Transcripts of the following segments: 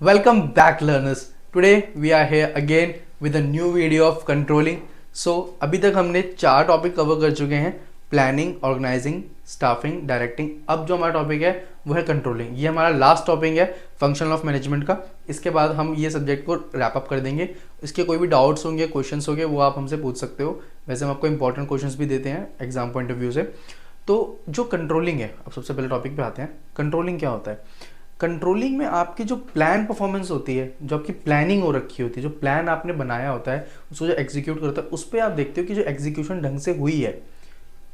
Welcome back learners. Today we are here again with a new video of controlling. So अभी तक हमने 4 topic cover कर चुके हैं, प्लानिंग, ऑर्गेनाइजिंग, स्टाफिंग, डायरेक्टिंग. अब जो हमारा टॉपिक है वो है कंट्रोलिंग. ये हमारा लास्ट टॉपिक है फंक्शन ऑफ मैनेजमेंट का. इसके बाद हम ये सब्जेक्ट को रैप अप कर देंगे. इसके कोई भी डाउट्स होंगे, क्वेश्चंस होंगे, वो आप हमसे पूछ सकते हो. वैसे हम आपको इंपॉर्टेंट क्वेश्चंस भी देते हैं एग्जाम पॉइंट ऑफ व्यू से. तो जो कंट्रोलिंग है, अब सबसे पहले टॉपिक पे आते हैं. कंट्रोलिंग क्या होता है? कंट्रोलिंग में आपकी जो प्लान परफॉर्मेंस होती है, जो आपकी प्लानिंग हो रखी होती है, जो प्लान आपने बनाया होता है, उसको जो एग्जीक्यूट करता है, उस पर आप देखते हो कि जो एग्जीक्यूशन ढंग से हुई है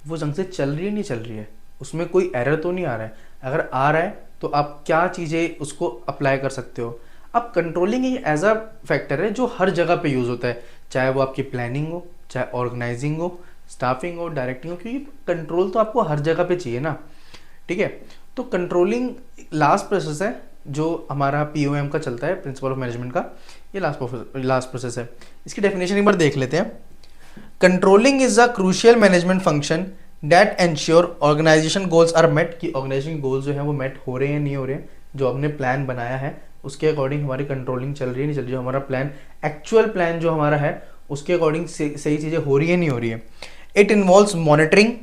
वो ढंग से चल रही है, नहीं चल रही है, उसमें कोई एरर तो नहीं आ रहा है. अगर आ रहा है तो आप क्या चीज़ें उसको अप्लाई कर सकते हो. अब कंट्रोलिंग एक एज अ फैक्टर है जो हर जगह पे यूज़ होता है, चाहे वो आपकी प्लानिंग हो, चाहे ऑर्गेनाइजिंग हो, स्टाफिंग हो, डायरेक्टिंग हो, क्योंकि कंट्रोल तो आपको हर जगह पे चाहिए ना. ठीक है, तो कंट्रोलिंग लास्ट प्रोसेस है जो हमारा POM का चलता है, प्रिंसिपल ऑफ मैनेजमेंट का. ये लास्ट प्रोसेस है. इसकी डेफिनेशन एक बार देख लेते हैं. Controlling is a crucial management function that ensure organization goals are met. कि ऑर्गेनाइजेशन गोल्स जो है वो मेट हो रहे हैं, नहीं हो रहे हैं, जो हमने प्लान बनाया है उसके अकॉर्डिंग हमारी कंट्रोलिंग चल रही है, नहीं चल रही है, हमारा प्लान, एक्चुअल प्लान जो हमारा है उसके अकॉर्डिंग सही चीज़ें हो रही है, नहीं हो रही है. It involves monitoring,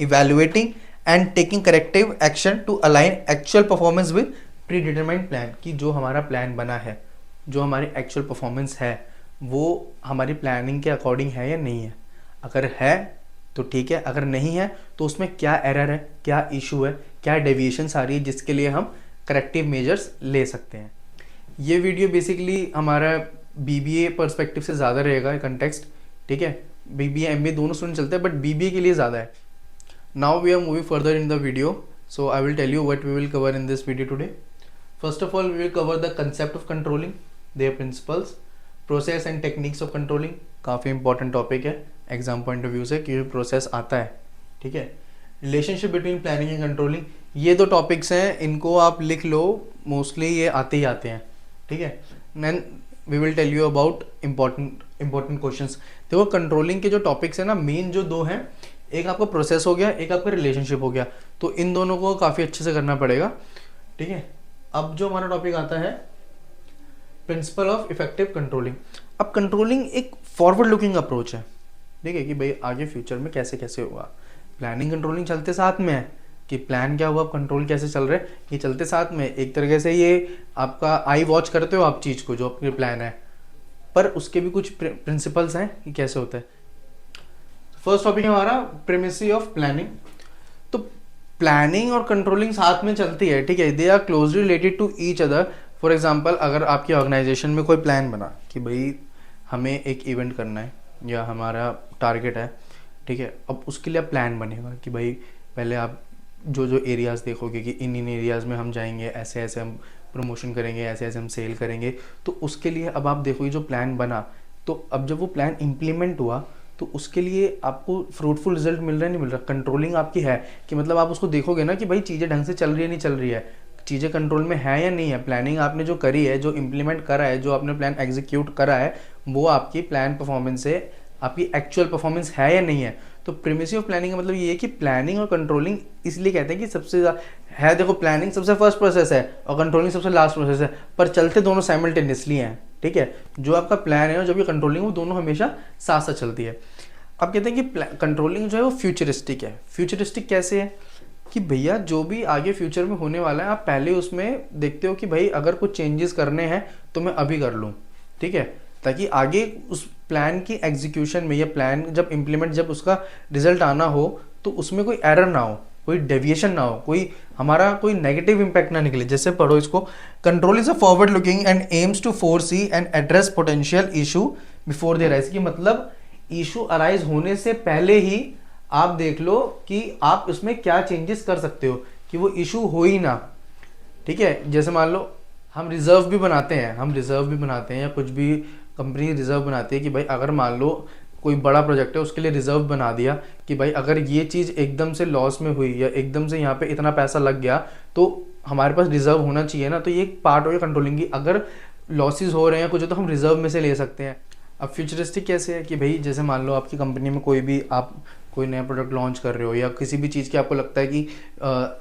evaluating and taking corrective action to align actual performance with predetermined plan. कि जो हमारा प्लान बना है, जो हमारी एक्चुअल परफॉर्मेंस है, वो हमारी प्लानिंग के अकॉर्डिंग है या नहीं है. अगर है तो ठीक है, अगर नहीं है तो उसमें क्या एरर है, क्या इशू है, क्या डेविएशंस आ रही है, जिसके लिए हम करेक्टिव मेजर्स ले सकते हैं. ये वीडियो बेसिकली हमारा BBA पर्सपेक्टिव से ज़्यादा रहेगा कंटेक्स्ट. ठीक है, BBA MBA दोनों स्टूडेंट चलते हैं, बट BBA के लिए ज़्यादा है. Now we are moving further in the video, so I will tell you what we will cover in this video today. First of all, we will cover the concept of controlling, their principles, process and techniques of controlling. काफ़ी important topic है exam point of view से, क्योंकि process आता है. ठीक है, relationship between planning and controlling, ये दो टॉपिक्स हैं, इनको आप लिख लो, मोस्टली ये आते ही आते हैं. ठीक है, then we will tell you about important questions. देखो, कंट्रोलिंग के जो टॉपिक्स हैं ना, मेन जो दो हैं, एक आपका प्रोसेस हो गया, एक आपका रिलेशनशिप हो गया. तो इन दोनों को काफ़ी अच्छे से करना पड़ेगा. ठीक है, अब जो हमारा टॉपिक आता है प्रिंसिपल ऑफ इफेक्टिव कंट्रोलिंग. अब कंट्रोलिंग एक फॉरवर्ड लुकिंग अप्रोच है. ठीक है, कि भाई आगे फ्यूचर में कैसे कैसे होगा. प्लानिंग कंट्रोलिंग चलते साथ में है कि प्लान क्या हुआ, कंट्रोल कैसे चल रहे हैं, ये चलते साथ में. एक तरीके से ये आपका आई वॉच करते हो आप चीज़ को, जो आपके प्लान है, पर उसके भी कुछ प्रिंसिपल्स हैं कि कैसे होता है. फर्स्ट टॉपिक है हमारा प्रीमिसी ऑफ प्लानिंग. तो प्लानिंग और कंट्रोलिंग साथ में चलती है. ठीक है, they are closely related to each other. For example, अगर आपकी ऑर्गेनाइजेशन में कोई प्लान बना कि भाई हमें एक इवेंट करना है या हमारा टारगेट है. ठीक है, अब उसके लिए प्लान बनेगा कि भाई पहले आप जो जो एरियाज़ देखोगे कि इन एरियाज़ में हम जाएंगे, ऐसे ऐसे हम प्रमोशन करेंगे, ऐसे ऐसे हम सेल करेंगे. तो उसके लिए अब आप देखोगे जो प्लान बना, तो अब जब वो प्लान इम्प्लीमेंट हुआ तो उसके लिए आपको फ्रूटफुल रिजल्ट मिल रहा है, नहीं मिल रहा. कंट्रोलिंग आपकी है कि मतलब आप उसको देखोगे ना कि भाई चीज़ें ढंग से चल रही है, नहीं चल रही है, चीज़ें कंट्रोल में है या नहीं है. प्लानिंग आपने जो करी है, जो इम्प्लीमेंट करा है, जो आपने प्लान एग्जीक्यूट करा है, वो आपकी प्लान परफॉर्मेंस से आपकी एक्चुअल परफॉर्मेंस है या नहीं है. तो प्रीमिसी ऑफ प्लानिंग का मतलब ये है कि प्लानिंग और कंट्रोलिंग इसलिए कहते हैं कि सबसे ज़्यादा है. देखो, प्लानिंग सबसे फर्स्ट प्रोसेस है और कंट्रोलिंग सबसे लास्ट प्रोसेस है, पर चलते दोनों साइमल्टेनियसली हैं. ठीक है, जो आपका प्लान है और जब ये कंट्रोलिंग, वो दोनों हमेशा साथ साथ चलती है. अब कहते हैं कि कंट्रोलिंग जो है वो फ्यूचरिस्टिक है. फ्यूचरिस्टिक कैसे है कि भैया जो भी आगे फ्यूचर में होने वाला है, आप पहले उसमें देखते हो कि भाई अगर कुछ चेंजेस करने हैं तो मैं अभी कर लूँ. ठीक है, ताकि आगे उस प्लान की एग्जीक्यूशन में, या प्लान जब इम्प्लीमेंट, जब उसका रिजल्ट आना हो तो उसमें कोई एरर ना हो, कोई डेविएशन ना हो, कोई हमारा कोई नेगेटिव इंपैक्ट ना निकले. जैसे पढ़ो इसको, control is a forward looking and aims to foresee and address potential issue before they rise. की मतलब इशू अराइज होने से पहले ही आप देख लो कि आप उसमें क्या चेंजेस कर सकते हो कि वो इशू हो ही ना. ठीक है, जैसे मान लो हम रिजर्व भी बनाते हैं, या कुछ भी कंपनी रिजर्व बनाती है कि भाई अगर मान लो कोई बड़ा प्रोजेक्ट है, उसके लिए रिजर्व बना दिया कि भाई अगर ये चीज़ एकदम से लॉस में हुई या एकदम से यहाँ पे इतना पैसा लग गया तो हमारे पास रिजर्व होना चाहिए ना. तो ये एक पार्ट हो गया कंट्रोलिंग की. अगर लॉसेज हो रहे हैं कुछ, तो हम रिजर्व में से ले सकते हैं. अब फ्यूचरिस्टिक कैसे है कि भाई जैसे मान लो आपकी कंपनी में कोई भी आप कोई नया प्रोडक्ट लॉन्च कर रहे हो या किसी भी चीज़ की आपको लगता है कि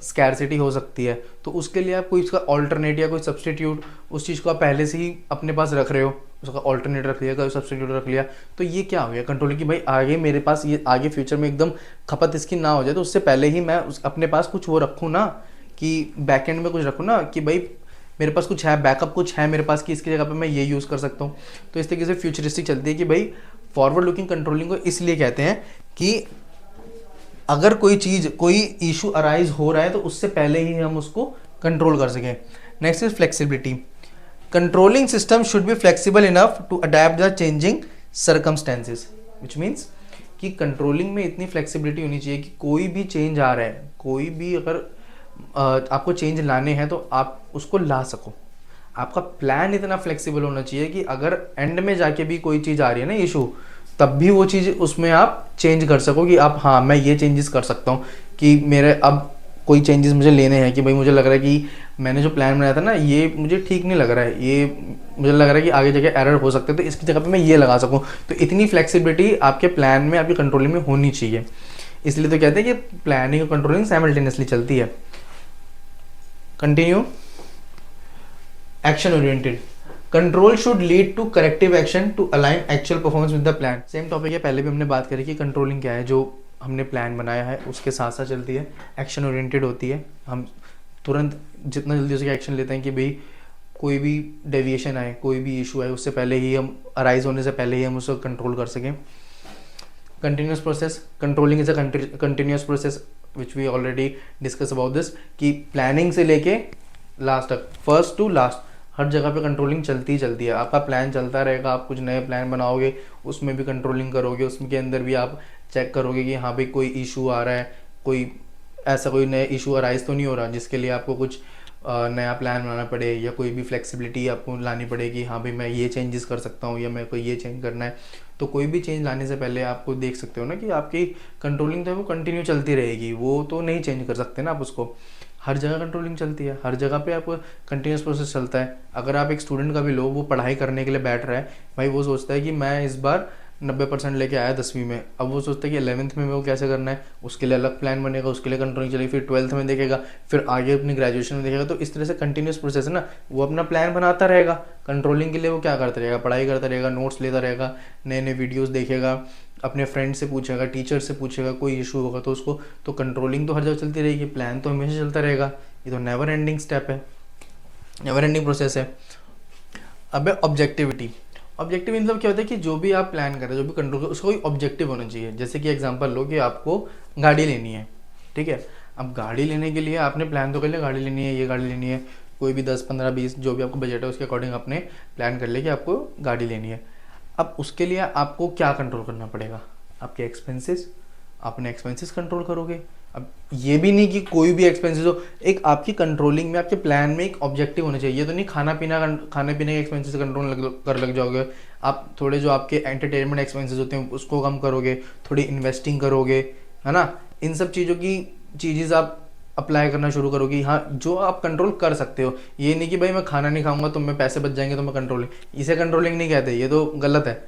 स्कैरसिटी हो सकती है, तो उसके लिए आप कोई इसका ऑल्टरनेट या कोई सब्सटीट्यूट उस चीज़ को आप पहले से ही अपने पास रख रहे हो, उसका ऑल्टरनेट रख लिया, कोई सब्सटीट्यूट रख लिया, तो ये क्या हो गया कंट्रोलिंग कि भाई आगे मेरे पास ये आगे फ्यूचर में एकदम खपत इसकी ना हो जाए, तो उससे पहले ही मैं अपने पास कुछ वो रखूँ ना, कि बैकएंड में कुछ रखूँ ना, कि भाई मेरे पास कुछ है, बैकअप कुछ है मेरे पास कि इसकी जगह पे मैं ये यूज़ कर सकता हूँ। तो इस तरीके से फ्यूचरिस्टिक चलती है कि भाई फॉरवर्ड लुकिंग कंट्रोलिंग को इसलिए कहते हैं कि अगर कोई चीज़, कोई इशू अराइज हो रहा है तो उससे पहले ही हम उसको कंट्रोल कर सकें। Next is flexibility. Controlling system should be flexible enough to adapt the changing circumstances, which means कि कंट्रोलिंग में इतनी फ्लेक्सिबिलिटी होनी चाहिए कि कोई भी चेंज आ रहा है, कोई भी अगर आपको चेंज लाने हैं तो आप उसको ला सको। आपका प्लान इतना फ्लेक्सिबल होना चाहिए कि अगर एंड में जाके भी कोई चीज़ आ रही है ना इशू, तब भी वो चीज़ उसमें आप चेंज कर सको कि आप हाँ मैं ये चेंजेस कर सकता हूँ कि मेरे अब कोई चेंजेस मुझे लेने हैं कि भाई मुझे लग रहा है कि मैंने जो प्लान बनाया था ना ये मुझे ठीक नहीं लग रहा है, ये मुझे लग रहा है कि आगे जगह एरर हो सकते हैं, तो इसकी जगह पे मैं ये लगा सकूँ। तो इतनी फ्लेक्सिबिलिटी आपके प्लान में, आपकी कंट्रोलिंग में होनी चाहिए। इसलिए तो कहते हैं कि प्लानिंग और कंट्रोलिंग साइमल्टेनियसली चलती है। Continue. Action oriented. Control should lead to corrective action to align actual performance with the plan. Same topic है, पहले भी हमने बात करी कि कंट्रोलिंग क्या है, जो हमने प्लान बनाया है उसके साथ साथ चलती है। एक्शन ओरिएंटेड होती है, हम तुरंत जितना जल्दी उसके एक्शन लेते हैं कि भाई कोई भी डेविएशन आए, कोई भी इशू आए, उससे पहले ही हम अराइज होने से पहले ही हम उसको कंट्रोल कर सकें। Continuous process. Controlling is a continuous process which we already discuss about this, कि प्लानिंग से लेके लास्ट तक, फर्स्ट टू लास्ट हर जगह पे कंट्रोलिंग चलती ही चलती है। आपका प्लान चलता रहेगा, आप कुछ नए प्लान बनाओगे उसमें भी कंट्रोलिंग करोगे, उसमें के अंदर भी आप चेक करोगे कि हाँ भाई कोई इशू आ रहा है, कोई ऐसा कोई नया इशू अराइज तो नहीं हो रहा जिसके लिए आपको कुछ नया प्लान बनाना पड़े, या कोई भी फ्लेक्सिबिलिटी आपको लानी पड़ेगी, हाँ भाई मैं ये चेंजेस कर सकता हूँ या मेरे को ये चेंज करना है। तो कोई भी चेंज लाने से पहले आपको देख सकते हो ना कि आपकी कंट्रोलिंग तो है वो कंटिन्यू चलती रहेगी, वो तो नहीं चेंज कर सकते ना आप उसको। हर जगह कंट्रोलिंग चलती है, हर जगह पे आपको कंटिन्यूस प्रोसेस चलता है। अगर आप एक स्टूडेंट का भी लो, वो पढ़ाई करने के लिए बैठ रहा है, भाई वो सोचता है कि मैं इस बार 90% लेके आया 10वीं में, अब वो सोचता है कि 11th में वो कैसे करना है, उसके लिए अलग प्लान बनेगा, उसके लिए कंट्रोलिंग चलेगी, फिर 12th में देखेगा, फिर आगे अपनी ग्रेजुएशन में देखेगा। तो इस तरह से कंटिन्यूस प्रोसेस है ना, वो अपना प्लान बनाता रहेगा। कंट्रोलिंग के लिए वो क्या करता रहेगा, पढ़ाई करता रहेगा, नोट्स लेता रहेगा, नए नए वीडियोज़ देखेगा, अपने फ्रेंड से पूछेगा, टीचर से पूछेगा, कोई इशू होगा तो उसको। तो कंट्रोलिंग तो हर जगह चलती रहेगी, प्लान तो हमेशा चलता रहेगा। ये तो नेवर एंडिंग स्टेप है, नेवर एंडिंग प्रोसेस है। अब है ऑब्जेक्टिविटी। ऑब्जेक्टिव मतलब क्या होता है कि जो भी आप प्लान कर रहे हो, जो भी कंट्रोल कर, उसका कोई ऑब्जेक्टिव होना चाहिए। जैसे कि एग्जांपल लो कि आपको गाड़ी लेनी है, ठीक है। अब गाड़ी लेने के लिए आपने प्लान तो कर लिया, गाड़ी लेनी है, ये गाड़ी लेनी है, कोई भी 10, 15, 20 जो भी आपको बजट है उसके अकॉर्डिंग आपने प्लान कर लिया कि आपको गाड़ी लेनी है। अब उसके लिए आपको क्या कंट्रोल करना पड़ेगा, आपके एक्सपेंसेस। अपने एक्सपेंसेस कंट्रोल करोगे। अब ये भी नहीं कि कोई भी एक्सपेंसेस हो, एक आपकी कंट्रोलिंग में, आपके प्लान में एक ऑब्जेक्टिव होना चाहिए। ये तो नहीं खाने पीने के एक्सपेंसेस कंट्रोल कर लग जाओगे आप। थोड़े जो आपके एंटरटेनमेंट एक्सपेंसेस होते हैं उसको कम करोगे, थोड़ी इन्वेस्टिंग करोगे, है ना। इन सब चीज़ों की चीज़ें आप अप्लाई करना शुरू करोगे, हाँ जो आप कंट्रोल कर सकते हो। ये नहीं कि भाई मैं खाना नहीं खाऊंगा तो मैं पैसे बच जाएंगे तो मैं कंट्रोलिंग, इसे कंट्रोलिंग नहीं कहते, ये तो गलत है।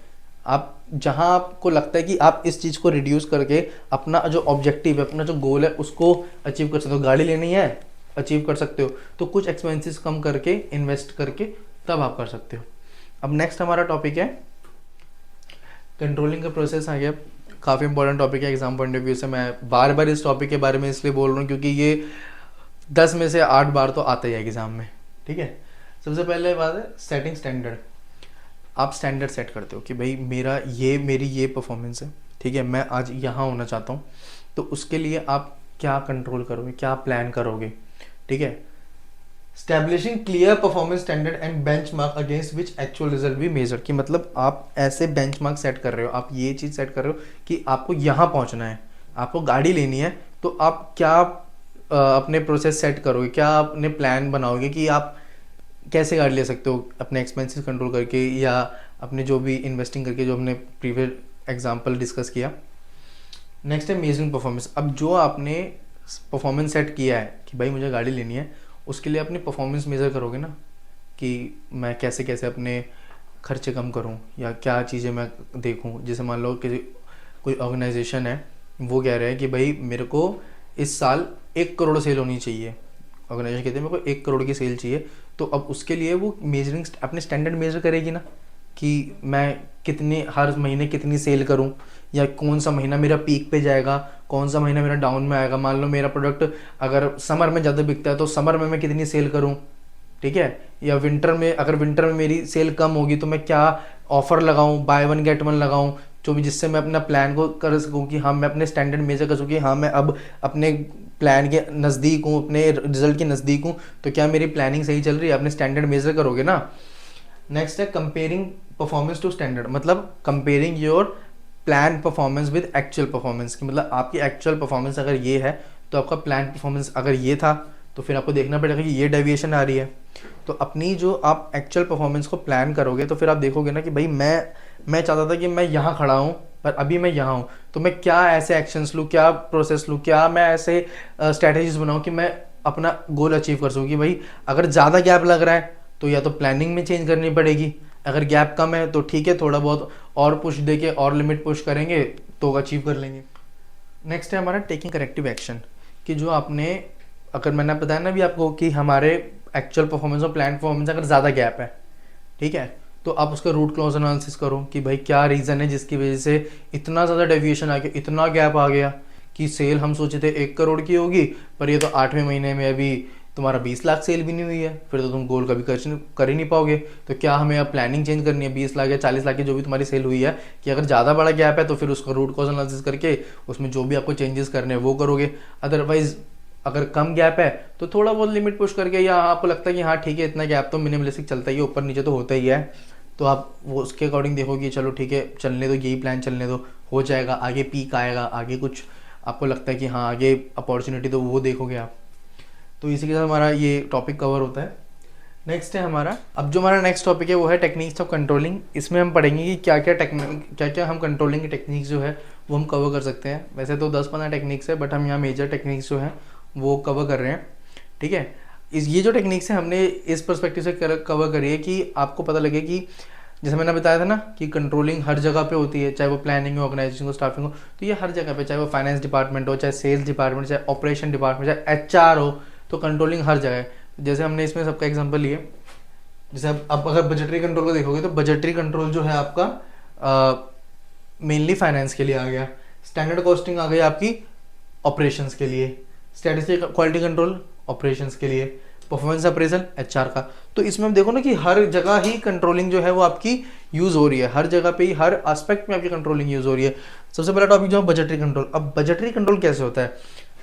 आप जहां आपको लगता है कि आप इस चीज़ को रिड्यूस करके अपना जो ऑब्जेक्टिव है, अपना जो गोल है उसको अचीव कर सकते हो। गाड़ी लेनी है, अचीव कर सकते हो, तो कुछ एक्सपेंसेस कम करके, इन्वेस्ट करके तब आप कर सकते हो। अब नेक्स्ट हमारा टॉपिक है कंट्रोलिंग का प्रोसेस आ गया। काफ़ी इंपॉर्टेंट टॉपिक है एग्जाम पॉइंट ऑफ व्यू से। मैं बार बार इस टॉपिक के बारे में इसलिए बोल रहा हूँ क्योंकि ये 10 में से 8 बार तो आता ही है एग्जाम में, ठीक है। सबसे पहले बात है सेटिंग स्टैंडर्ड। आप स्टैंडर्ड सेट करते हो कि भाई मेरी ये परफॉर्मेंस है, ठीक है, मैं आज यहाँ होना चाहता हूँ। तो उसके लिए आप क्या कंट्रोल करोगे, क्या प्लान करोगे, ठीक है। Establishing clear performance standard and benchmark against which actual result भी मेजर, कि मतलब आप ऐसे बेंचमार्क सेट कर रहे हो, आप ये चीज़ सेट कर रहे हो कि आपको यहाँ पहुँचना है, आपको गाड़ी लेनी है, तो आप क्या अपने प्रोसेस सेट करोगे, क्या अपने प्लान बनाओगे कि आप कैसे गाड़ी ले सकते हो अपने एक्सपेंसेस कंट्रोल करके, या अपने जो भी इन्वेस्टिंग करके, जो हमने प्रीवियस एग्जांपल डिस्कस किया। नेक्स्ट है मेजरिंग परफॉर्मेंस। अब जो आपने परफॉर्मेंस सेट किया है कि भाई मुझे गाड़ी लेनी है, उसके लिए अपनी परफॉर्मेंस मेज़र करोगे ना, कि मैं कैसे कैसे अपने खर्चे कम करूं, या क्या चीज़ें मैं देखूं। जैसे मान लो कि कोई ऑर्गेनाइजेशन है, वो कह रहे हैं कि भाई मेरे को इस साल 1 करोड़ सेल होनी चाहिए, ऑर्गेनाइजेशन कहते हैं मेरे को 1 करोड़ की सेल चाहिए। तो अब उसके लिए वो मेजरिंग अपने स्टैंडर्ड मेजर करेगी ना, कि मैं कितने हर महीने कितनी सेल करूं, या कौन सा महीना मेरा पीक पे जाएगा, कौन सा महीना मेरा डाउन में आएगा। मान लो मेरा प्रोडक्ट अगर समर में ज़्यादा बिकता है तो समर में मैं कितनी सेल करूं, ठीक है। या विंटर में, अगर विंटर में मेरी सेल कम होगी तो मैं क्या ऑफर लगाऊं, बाय वन गेट वन लगाऊं, जो जिससे मैं अपना प्लान को कर सकूं कि हाँ मैं अपने स्टैंडर्ड मेजर कर सकूँ कि हाँ मैं अब अपने प्लान के नज़दीक हूँ, अपने रिजल्ट के नज़दीक हूँ। तो क्या मेरी प्लानिंग सही चल रही है, अपने स्टैंडर्ड मेजर करोगे ना। नेक्स्ट है कंपेयरिंग परफॉर्मेंस टू स्टैंडर्ड, मतलब comparing your plan performance with actual performance की, मतलब आपकी एक्चुअल परफॉर्मेंस अगर ये है तो आपका प्लान परफॉर्मेंस अगर ये था तो फिर आपको देखना पड़ेगा कि ये डेविएशन आ रही है। तो अपनी जो आप एक्चुअल परफॉर्मेंस को प्लान करोगे तो फिर आप देखोगे ना कि भाई मैं चाहता था कि मैं यहाँ खड़ा हूँ पर अभी मैं यहाँ हूँ, तो मैं क्या ऐसे एक्शंस लूँ, क्या प्रोसेस लूँ, क्या मैं ऐसे स्ट्रैटेजीज बनाऊँ कि मैं अपना गोल अचीव कर सकूँ। कि भाई अगर ज़्यादा गैप लग रहा है तो या तो प्लानिंग में चेंज करनी पड़ेगी, अगर गैप कम है तो ठीक है थोड़ा बहुत और पुश देके और लिमिट पुश करेंगे तो अचीव कर लेंगे। नेक्स्ट है हमारा टेकिंग करेक्टिव एक्शन, कि जो आपने, अगर मैंने बताया ना भी आपको कि हमारे एक्चुअल परफॉर्मेंस और प्लान परफॉर्मेंस अगर ज़्यादा गैप है, ठीक है, तो आप उसका रूट क्लॉज एनालिसिस करो कि भाई क्या रीज़न है जिसकी वजह से इतना ज़्यादा डेविएशन आ गया, इतना गैप आ गया कि सेल हम सोचे थे 1 करोड़ की होगी पर ये तो 8वें महीने में अभी तुम्हारा 20 लाख सेल भी नहीं हुई है, फिर तो तुम गोल कभी कर ही नहीं पाओगे। तो क्या हमें अब प्लानिंग चेंज करनी है, 20 लाख या 40 लाख की जो भी तुम्हारी सेल हुई है, कि अगर ज़्यादा बड़ा गैप है तो फिर उसका रूट कॉज एनालिसिस करके उसमें जो भी आपको चेंजेस करने हैं वो करोगे। अदरवाइज अगर कम गैप है तो थोड़ा बहुत लिमिट पुश करके, या आपको लगता है कि हाँ ठीक है इतना गैप तो मिनिमलिस्टिक चलता ही है, ऊपर नीचे तो होता ही है, तो आप वो उसके अकॉर्डिंग देखोगे चलो ठीक है चलने दो, यही प्लान चलने दो, हो जाएगा, आगे पीक आएगा, आगे कुछ आपको लगता है कि हाँ आगे अपॉर्चुनिटी, तो वो देखोगे आप। तो इसी के साथ हमारा ये टॉपिक कवर होता है। नेक्स्ट है हमारा, अब जो हमारा नेक्स्ट टॉपिक है वो है टेक्निक्स ऑफ कंट्रोलिंग। इसमें हम पढ़ेंगे कि क्या क्या हम कंट्रोलिंग की टेक्निक्स जो है वो हम कवर कर सकते हैं। वैसे तो 10-15 टेक्निक्स है बट हम यहाँ मेजर टेक्निक्स जो हैं वो कवर कर रहे हैं, ठीक है। ये जो टेक्निक्स है हमने इस पर्सपेक्टिव से कवर करी है कि आपको पता लगे कि जैसे मैंने बताया था ना कि कंट्रोलिंग हर जगह पे होती है, चाहे वो प्लानिंग हो, ऑर्गेनाइजेशन हो, स्टाफिंग हो, तो ये हर जगह पे, चाहे वो फाइनेंस डिपार्टमेंट हो, चाहे सेल्स डिपार्टमेंट, चाहे ऑपरेशन डिपार्टमेंट, चाहे एचआर हो, तो कंट्रोलिंग हर जगह है। जैसे हमने इसमें सबका एग्जांपल लिए, जैसे अब अगर बजटरी कंट्रोल को देखोगे तो बजटरी कंट्रोल जो है आपका मेनली फाइनेंस के लिए आ गया, स्टैंडर्ड कॉस्टिंग आ गई आपकी ऑपरेशंस के लिए, स्टैटिस्टिक क्वालिटी कंट्रोल ऑपरेशंस के लिए, परफॉर्मेंस अप्रेजल एचआर का। तो इसमें हम देखो ना कि हर जगह ही कंट्रोलिंग जो है वो आपकी यूज हो रही है, हर जगह पे ही हर एस्पेक्ट में आपकी कंट्रोलिंग यूज हो रही है। सबसे पहला टॉपिक जो है बजटरी कंट्रोल। अब बजटरी कंट्रोल कैसे होता है,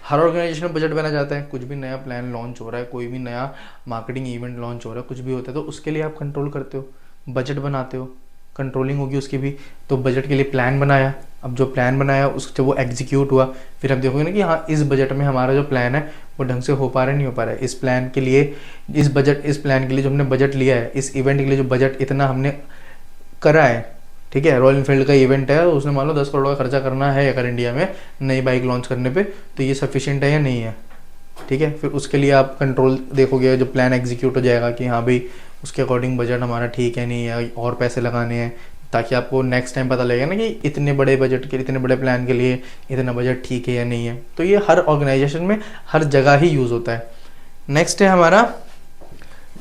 हर ऑर्गेनाइजेशन में बजट बना जाता है, कुछ भी नया प्लान लॉन्च हो रहा है, कोई भी नया मार्केटिंग इवेंट लॉन्च हो रहा है, कुछ भी होता है तो उसके लिए आप कंट्रोल करते हो, बजट बनाते हो, कंट्रोलिंग होगी उसकी भी। तो बजट के लिए प्लान बनाया, अब जो प्लान बनाया उस जब वो एग्जीक्यूट हुआ फिर आप देखोगे ना कि हाँ इस बजट में हमारा जो प्लान है वो ढंग से हो पा रहा है नहीं हो पा रहा है। इस प्लान के लिए इस प्लान के लिए जो हमने बजट लिया है, इस इवेंट के लिए जो बजट इतना हमने करा है, ठीक है, रॉयल एनफील्ड का इवेंट है, उसने मान लो 10 करोड़ का खर्चा करना है अगर इंडिया में नई बाइक लॉन्च करने पे, तो ये सफिशिएंट है या नहीं है, ठीक है। फिर उसके लिए आप कंट्रोल देखोगे, जो प्लान एग्जीक्यूट हो जाएगा कि हाँ भाई उसके अकॉर्डिंग बजट हमारा ठीक है नहीं है, और पैसे लगाने हैं, ताकि आपको नेक्स्ट टाइम पता लगेगा ना कि इतने बड़े बजट के, इतने बड़े प्लान के लिए इतना बजट ठीक है या नहीं है। तो ये हर ऑर्गेनाइजेशन में हर जगह ही यूज़ होता है। नेक्स्ट है हमारा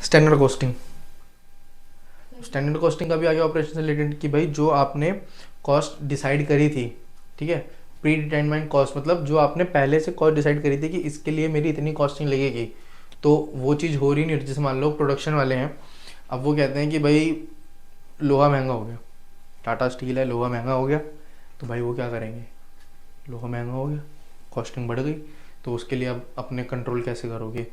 स्टैंडर्ड कॉस्टिंग। स्टैंडर्ड कॉस्टिंग का भी आ गया ऑपरेशन से रिलेटेड, कि भाई जो आपने कॉस्ट डिसाइड करी थी, ठीक है, प्री डिटरमाइंड कॉस्ट, मतलब जो आपने पहले से कॉस्ट डिसाइड करी थी कि इसके लिए मेरी इतनी कॉस्टिंग लगेगी, तो वो चीज़ हो रही नहीं। जैसे मान लो प्रोडक्शन वाले हैं, अब वो कहते हैं कि भाई लोहा महंगा हो गया, टाटा स्टील है, लोहा महंगा हो गया, तो भाई वो क्या करेंगे, लोहा महंगा हो गया, कॉस्टिंग बढ़ गई, तो उसके लिए अब अपने कंट्रोल कैसे करोगे,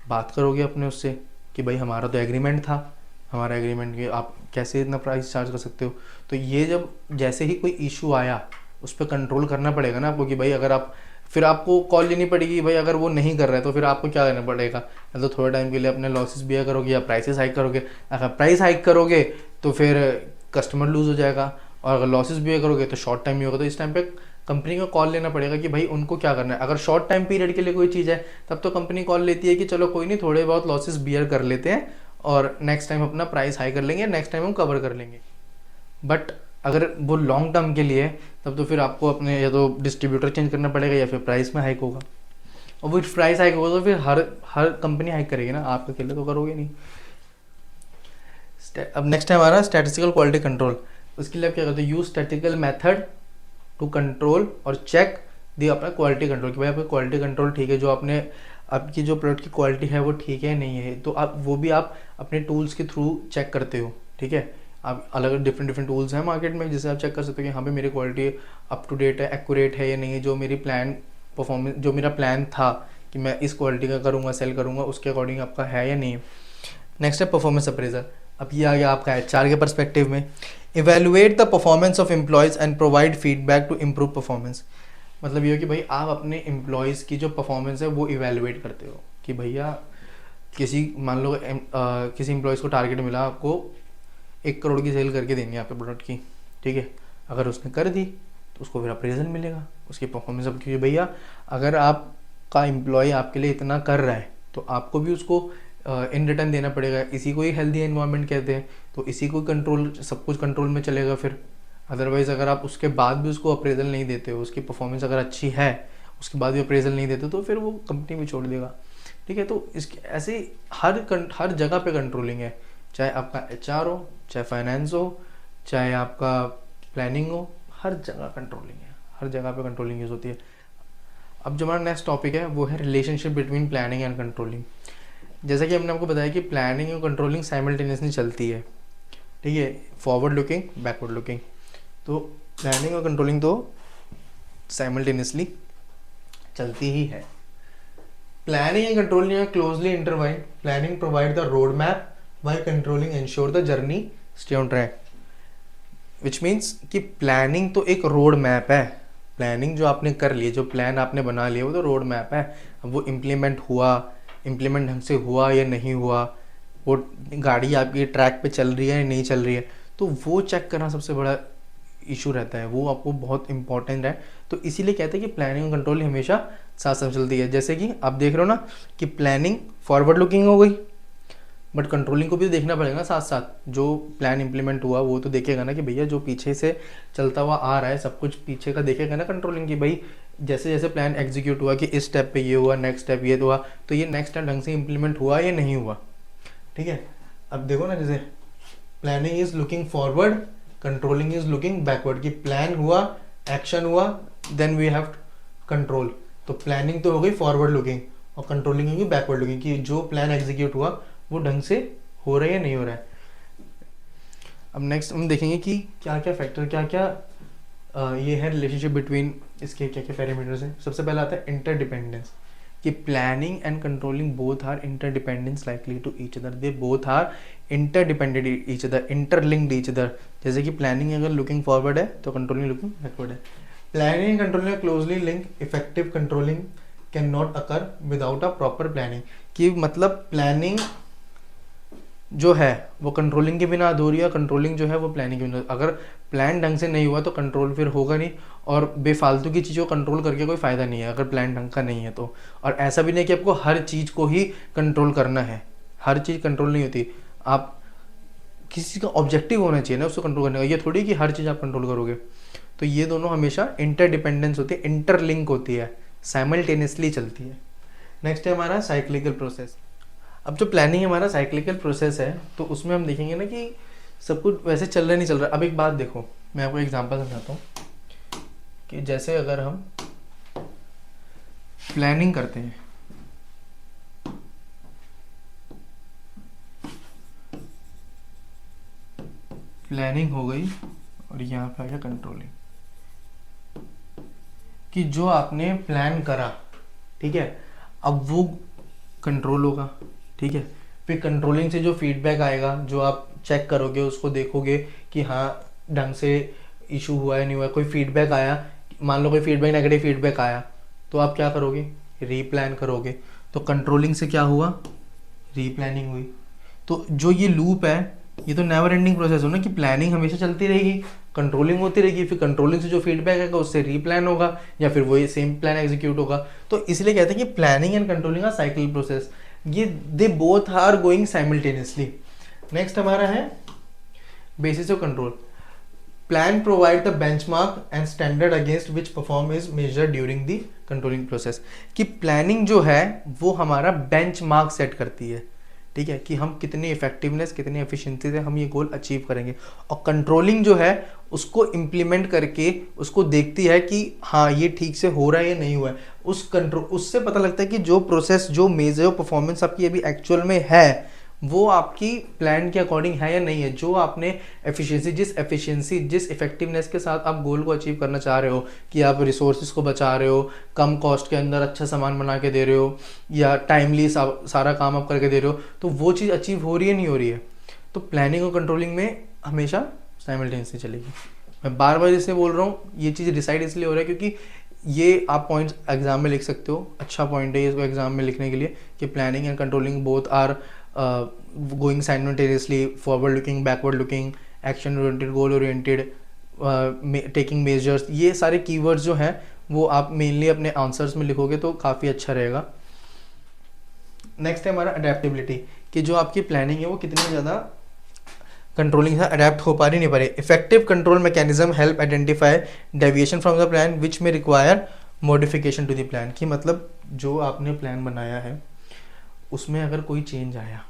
बात करोगे अपने उससे कि भाई हमारा तो एग्रीमेंट था, हमारा एग्रीमेंट के आप कैसे इतना प्राइस चार्ज कर सकते हो। तो ये जब जैसे ही कोई इशू आया उस पर कंट्रोल करना पड़ेगा ना आपको, कि भाई अगर आप, फिर आपको कॉल लेनी पड़ेगी भाई, अगर वो नहीं कर रहा है तो फिर आपको क्या करना पड़ेगा, या तो थोड़े टाइम के लिए अपने लॉसेस बियर करोगे या प्राइसेस हाइक करोगे। अगर प्राइस हाइक करोगे तो फिर कस्टमर लूज हो जाएगा, और अगर लॉसेस बियर करोगे तो शॉर्ट टाइम ही होगा। तो इस टाइम पे कंपनी को कॉल लेना पड़ेगा कि भाई उनको क्या करना है। अगर शॉर्ट टाइम पीरियड के लिए कोई चीज़ है तब तो कंपनी कॉल लेती है कि चलो कोई नहीं, थोड़े बहुत लॉसेस बियर कर लेते हैं और नेक्स्ट टाइम अपना प्राइस हाई कर लेंगे, नेक्स्ट टाइम हम कवर कर लेंगे। बट अगर वो लॉन्ग टर्म के लिए है तब तो फिर आपको अपने या तो डिस्ट्रीब्यूटर चेंज करना पड़ेगा या फिर प्राइस में हाइक होगा, और वो प्राइस हाइक होगा तो फिर हर कंपनी हाइक करेगी ना, आप अकेले तो करोगे नहीं। अब नेक्स्ट है हमारा स्टैटिस्टिकल क्वालिटी कंट्रोल। उसके लिए आप क्या करते हो, use statistical method to control और चेक दी अपना क्वालिटी कंट्रोल, कि भाई आपका क्वालिटी कंट्रोल ठीक है, जो आपने आपकी जो प्रोडक्ट की क्वालिटी है वो ठीक है नहीं है, तो आप वो भी आप अपने टूल्स के थ्रू चेक करते हो। ठीक है, आप अलग डिफरेंट टूल्स हैं मार्केट में जिससे आप चेक कर सकते हो कि हाँ भाई मेरी क्वालिटी अप टू डेट है, एक्यूरेट है या नहीं है, जो मेरी प्लान परफॉर्मेंस जो मेरा प्लान था कि मैं इस क्वालिटी का करूँगा सेल करूँगा उसके अकॉर्डिंग आपका है या नहीं है। नेक्स्ट है परफॉर्मेंस अप्रेजल। अब ये आ गया आपका एचआर के परस्पेक्टिव में, evaluate the performance of employees and provide feedback to improve performance. मतलब ये हो कि भाई आप अपने एम्प्लॉयज़ की जो परफॉर्मेंस है वो इवेलुएट करते हो कि भैया किसी मान लो किसी एम्प्लॉयज़ को टारगेट मिला आपको 1 करोड़ की सेल करके देनी है आपके प्रोडक्ट की, ठीक है, अगर उसने कर दी तो उसको फिर अप्रेजल मिलेगा उसकी परफॉर्मेंस। अब क्योंकि भैया अगर आपका एम्प्लॉय आपके लिए इतना कर रहा है तो आपको भी उसको इन रिटर्न देना पड़ेगा, इसी को ही हेल्दी एनवायरनमेंट कहते हैं, तो इसी को कंट्रोल सब कुछ कंट्रोल में चलेगा फिर। अदरवाइज़ अगर आप उसके बाद भी उसको अप्रेजल नहीं देते हो, उसकी परफॉर्मेंस अगर अच्छी है उसके बाद भी अप्रेजल नहीं देते तो फिर वो कंपनी भी छोड़ देगा। ठीक है, तो इसके ऐसे हर जगह पे कंट्रोलिंग है, चाहे आपका एचआर हो, चाहे फाइनेंस हो, चाहे आपका प्लानिंग हो, हर जगह कंट्रोलिंग है, हर जगह पे कंट्रोलिंग यूज़ होती है। अब जो हमारा नेक्स्ट टॉपिक है वो है relationship between planning and controlling. जैसा कि हमने आपको बताया कि प्लानिंग और कंट्रोलिंग साइमल्टेनियसली चलती है, ठीक है, फॉरवर्ड लुकिंग बैकवर्ड लुकिंग, तो प्लानिंग और कंट्रोलिंग तो साइमल्टेनियसली चलती ही है। Planning and controlling are closely intertwined. Planning provide the road map while controlling ensure the journey stay on track, which means कि प्लानिंग तो एक रोड मैप है, प्लानिंग जो आपने कर ली, जो प्लान आपने बना लिया वो तो रोड मैप है। अब वो इम्प्लीमेंट ढंग से हुआ या नहीं हुआ, वो गाड़ी आपकी ट्रैक पे चल रही है या नहीं चल रही है, तो वो चेक करना सबसे बड़ा इशू रहता है, वो आपको बहुत इंपॉर्टेंट है। तो इसीलिए कहते हैं कि प्लानिंग और कंट्रोलिंग हमेशा साथ साथ चलती है। जैसे कि आप देख रहे हो ना कि प्लानिंग फॉरवर्ड लुकिंग हो गई, बट कंट्रोलिंग को भी देखना पड़ेगा साथ साथ, जो प्लान इंप्लीमेंट हुआ वो तो देखेगा ना कि भैया जो पीछे से चलता हुआ आ रहा है सब कुछ पीछे का देखेगा ना कंट्रोलिंग की, भाई जैसे जैसे प्लान एग्जीक्यूट हुआ कि इस स्टेप पे ये हुआ, नेक्स्ट स्टेप ये हुआ, तो ये नेक्स्ट स्टेप ढंग से इंप्लीमेंट हुआ या नहीं हुआ। ठीक है, अब देखो ना जैसे planning is looking forward, controlling is looking backward, कि प्लान हुआ, एक्शन हुआ, देन वी हैव कंट्रोल। तो प्लानिंग तो हो गई फॉरवर्ड लुकिंग और कंट्रोलिंग होगी बैकवर्ड लुकिंग, कि जो प्लान एग्जीक्यूट हुआ वो ढंग से हो रहा है या नहीं हो रहा है। अब नेक्स्ट हम देखेंगे कि क्या क्या फैक्टर ये है रिलेशनशिप बिटवीन, इसके क्या क्या पैरामीटर्स हैं। सबसे पहला आता है इंटरडिपेंडेंस, कि planning and controlling both are interdependence likely to each other, they both are interdependent each other, interlinked each other. जैसे कि प्लानिंग अगर लुकिंग फॉरवर्ड है तो कंट्रोलिंग लुकिंग बैकवर्ड है। Planning and controlling closely link, effective controlling can not occur without a proper planning, कि मतलब planning जो है वो कंट्रोलिंग के बिना अधूरी है, कंट्रोलिंग जो है वो प्लानिंग के बिना। अगर प्लान ढंग से नहीं हुआ तो कंट्रोल फिर होगा नहीं, और बेफालतू की चीज़ों को कंट्रोल करके कोई फ़ायदा नहीं है अगर प्लान ढंग का नहीं है तो। और ऐसा भी नहीं कि आपको हर चीज़ को ही कंट्रोल करना है, हर चीज़ कंट्रोल नहीं होती। आप किसी का ऑब्जेक्टिव होना चाहिए ना उसको कंट्रोल करने का, ये थोड़ी कि हर चीज़ आप कंट्रोल करोगे। तो ये दोनों हमेशा इंटरडिपेंडेंस होती है, इंटरलिंक होती है, साइमल्टेनियसली चलती है। नेक्स्ट है हमारा साइक्लिकल प्रोसेस। अब जो प्लानिंग हमारा साइक्लिकल प्रोसेस है तो उसमें हम देखेंगे ना कि सब कुछ वैसे चल रहा नहीं चल रहा। अब एक बात देखो, मैं आपको एग्जांपल समझाता हूँ कि जैसे अगर हम प्लानिंग करते हैं, प्लानिंग हो गई और यहाँ पे आ गया कंट्रोलिंग, कि जो आपने प्लान करा, ठीक है, अब वो कंट्रोल होगा, ठीक है, फिर कंट्रोलिंग से जो फीडबैक आएगा, जो आप चेक करोगे उसको देखोगे कि हाँ ढंग से इशू हुआ है नहीं हुआ। कोई फीडबैक आया, मान लो कोई फीडबैक नेगेटिव फीडबैक आया तो आप क्या करोगे, रीप्लान करोगे। तो कंट्रोलिंग से क्या हुआ, रीप्लानिंग हुई। तो जो ये लूप है ये तो नेवर एंडिंग प्रोसेस हो ना, कि प्लानिंग हमेशा चलती रहेगी, कंट्रोलिंग होती रहेगी, फिर कंट्रोलिंग से जो फीडबैक आएगा उससे रीप्लान होगा या फिर वही सेम प्लान एग्जीक्यूट होगा। तो इसलिए कहते हैं कि प्लानिंग एंड कंट्रोलिंग का साइकिल प्रोसेस, ये they both are going simultaneously. Next हमारा है basis of control. Plan provide the benchmark and standard against which perform is measure during the controlling process. कि प्लानिंग जो है वो हमारा बेंचमार्क सेट करती है, ठीक है, कि हम कितनी इफेक्टिवनेस कितनी एफिशिएंसी से हम ये गोल अचीव करेंगे। और कंट्रोलिंग जो है उसको इम्प्लीमेंट करके उसको देखती है कि हाँ ये ठीक से हो रहा है या नहीं हुआ है। उस कंट्रोल उससे पता लगता है कि जो प्रोसेस जो मेजर परफॉर्मेंस आपकी अभी एक्चुअल में है वो आपकी प्लान के अकॉर्डिंग है या नहीं है। जो आपने एफिशिएंसी जिस इफेक्टिवनेस के साथ आप गोल को अचीव करना चाह रहे हो, कि आप रिसोर्सेज को बचा रहे हो, कम कॉस्ट के अंदर अच्छा सामान बना के दे रहे हो, या टाइमली सारा काम आप करके दे रहे हो, तो वो चीज़ अचीव हो रही है नहीं हो रही है। तो प्लानिंग और कंट्रोलिंग में हमेशा साइमल्टेनियसली चलेगी। मैं बार बार इसलिए बोल रहा हूँ, ये चीज़ डिसाइड इसलिए हो रहा है क्योंकि ये आप पॉइंट्स एग्जाम में लिख सकते हो। अच्छा पॉइंट है इसको एग्जाम में लिखने के लिए कि planning and controlling both are going simultaneously, forward looking, backward looking, action oriented, goal oriented, taking measures. ये सारे कीवर्ड्स जो हैं वो आप मेनली अपने आंसर्स में लिखोगे तो काफ़ी अच्छा रहेगा। नेक्स्ट है हमारा अडेप्टेबिलिटी, कि जो आपकी प्लानिंग है वो कितनी ज़्यादा कंट्रोलिंग से अडेप्ट हो पा रही नहीं पा रही। Effective control mechanism help identify deviation from the plan which may require modification to the plan. कि मतलब जो आपने प्लान बनाया है उसमें अगर कोई चेंज आया,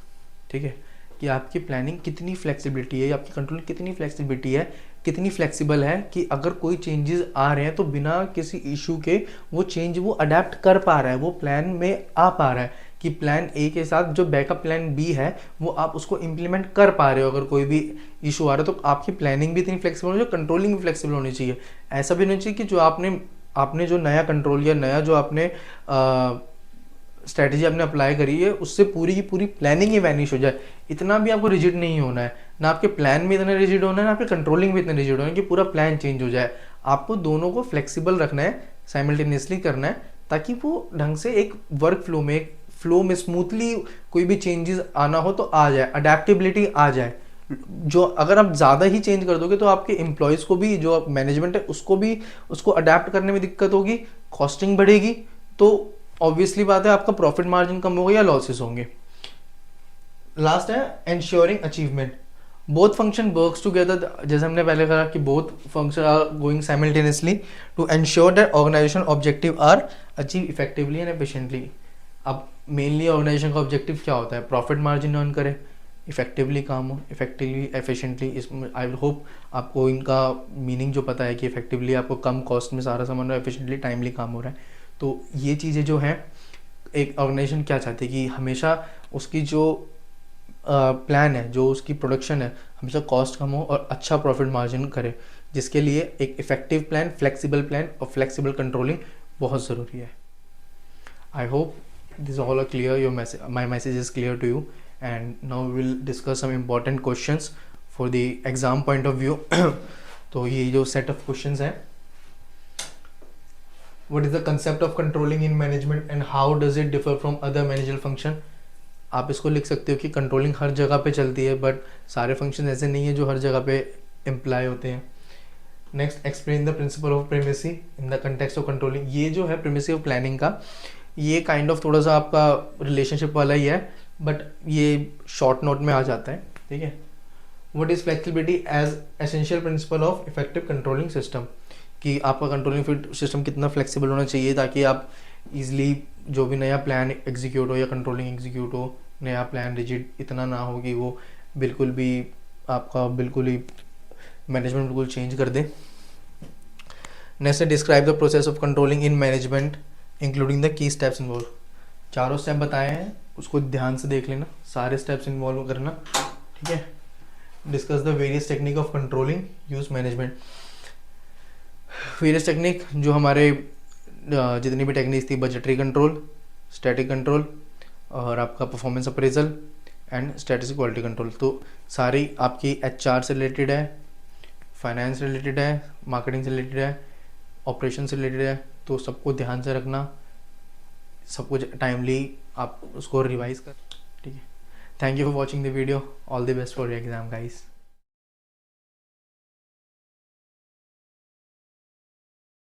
ठीक है, कि आपकी प्लानिंग कितनी फ्लेक्सिबिलिटी है, आपकी कंट्रोलिंग कितनी फ्लेक्सिबिलिटी है, कितनी फ्लेक्सिबल है कि अगर कोई चेंजेस आ रहे हैं तो बिना किसी इशू के वो चेंज वो अडेप्ट कर पा रहा है, वो प्लान में आ पा रहा है। कि प्लान ए के साथ जो बैकअप प्लान बी है वो आप उसको इम्प्लीमेंट कर पा रहे हो। अगर कोई भी इशू आ रहा है तो आपकी प्लानिंग भी इतनी फ्लेक्सिबल होनी चाहिए, कंट्रोलिंग भी फ्लेक्सिबल होनी चाहिए। ऐसा भी नहीं चाहिए कि जो आपने जो नया कंट्रोल या नया जो आपने स्ट्रैटेजी आपने अप्लाई करी है उससे पूरी की पूरी प्लानिंग ही वैनिश हो जाए। इतना भी आपको रिजिड नहीं होना है, ना आपके प्लान में इतना रिजिड होना है, ना आपके कंट्रोलिंग में इतना रिजिड होना है कि पूरा प्लान चेंज हो जाए। आपको दोनों को फ्लेक्सिबल रखना है, साइमल्टेनियसली करना है, ताकि वो ढंग से एक वर्क फ्लो में स्मूथली कोई भी चेंजेस आना हो तो आ जाए, अडेप्टेबिलिटी आ जाए। जो अगर आप ज़्यादा ही चेंज कर दोगे तो आपके एम्प्लॉयज़ को भी, जो मैनेजमेंट है उसको अडेप्ट करने में दिक्कत होगी, कॉस्टिंग बढ़ेगी, तो ऑब्वियसली बात है आपका प्रॉफिट मार्जिन कम होगा या लॉसेस होंगे। लास्ट है ensuring achievement, both function works together. जैसे हमने पहले कहा कि both function are going simultaneously to ensure that organization objective are achieve effectively and efficiently. अब मेनली ऑर्गेनाइजेशन का ऑब्जेक्टिव क्या होता है? प्रॉफिट मार्जिन अर्न करे, इफेक्टिवली काम हो, इफेक्टिवली एफिशिएंटली। इसमें आई विल होप आपको इनका मीनिंग जो पता है कि इफेक्टिवली आपको कम कॉस्ट में सारा सामान, एफिशिएंटली टाइमली काम हो रहा है। तो ये चीज़ें जो हैं, एक ऑर्गेनाइजेशन क्या चाहती है कि हमेशा उसकी जो प्लान है, जो उसकी प्रोडक्शन है, हमेशा कॉस्ट कम हो और अच्छा प्रॉफिट मार्जिन करे, जिसके लिए एक इफेक्टिव प्लान, फ्लेक्सिबल प्लान और फ्लेक्सिबल कंट्रोलिंग बहुत ज़रूरी है। I hope this all are clear, my message is clear to you, and now we will discuss some important questions for the exam point of view. तो ये जो set of questions है, what is the concept of controlling in management and how does it differ from other managerial function? आप इसको लिख सकते हो कि कंट्रोलिंग हर जगह पे चलती है, बट सारे फंक्शन ऐसे नहीं है जो हर जगह पे इम्प्लाई होते हैं। Next, explain the principle of primacy in the context of controlling. ये जो है प्रीमेसी ऑफ प्लानिंग का, ये काइंड ऑफ थोड़ा सा आपका रिलेशनशिप वाला ही है, बट ये शॉर्ट नोट में आ जाता है, ठीक है। What is flexibility as essential principle of effective controlling system, कि आपका कंट्रोलिंग सिस्टम कितना फ्लेक्सिबल होना चाहिए ताकि आप इजीली जो भी नया प्लान एग्जीक्यूट हो या कंट्रोलिंग एग्जीक्यूट हो, नया प्लान रिजिड इतना ना हो कि वो बिल्कुल भी आपका बिल्कुल ही मैनेजमेंट बिल्कुल चेंज कर दे। Next, describe the process of controlling in management including the key steps involve. चारों स्टेप बताए हैं, उसको ध्यान से देख लेना, सारे स्टेप्स इन्वॉल्व करना, ठीक है। Discuss the various technique of controlling use management. Various technique जो हमारे जितनी भी टेक्निक्स थी, बजटरी कंट्रोल, स्टैटिक कंट्रोल और आपका performance appraisal and strategic quality control, तो सारी आपकी HR से रिलेटेड है, फाइनेंस से रिलेटेड है, मार्केटिंग से रिलेटेड है, ऑपरेशन से रिलेटेड है। तो सबको ध्यान से रखना, सब कुछ टाइमली आप उसको रिवाइज कर, ठीक है। Thank you for watching the video, all the best for your exam guys.